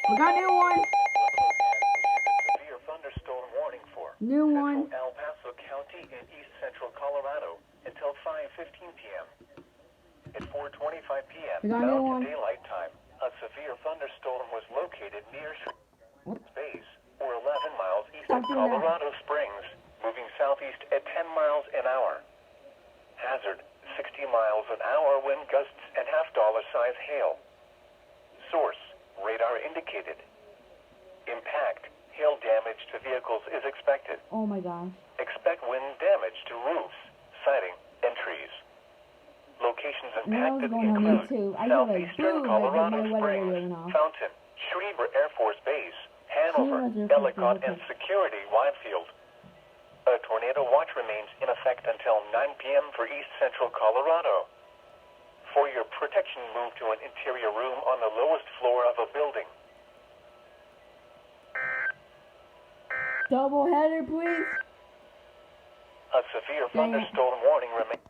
We got a new one. Severe thunderstorm warning for New one. Central El Paso County in east central Colorado until 5:15 p.m. At 4:25 p.m. We got a new Mountain one. Daylight Time, a severe thunderstorm was located near What? Base, or 11 miles east Stop of doing that. Colorado Springs, moving southeast at 10 miles an hour. Hazard, 60 miles an hour wind gusts and half-dollar size hail. Source, radar indicated. Impact, hail damage to vehicles is expected. Oh my gosh. Expect wind damage to roofs, siding, and trees. Locations impacted going on include YouTube. I go like, southeastern boom, Colorado my weather Springs, radio went off. Fountain, Schriever Air Force Base, Hanover, Schriever Air Force Ellicott, Base, and okay. Security Widefield. A tornado watch remains in effect until 9 p.m. for east central Colorado. For your protection, move to an interior room on the lowest floor of a building. Double header, please. A severe Dang it. thunderstorm warning remains.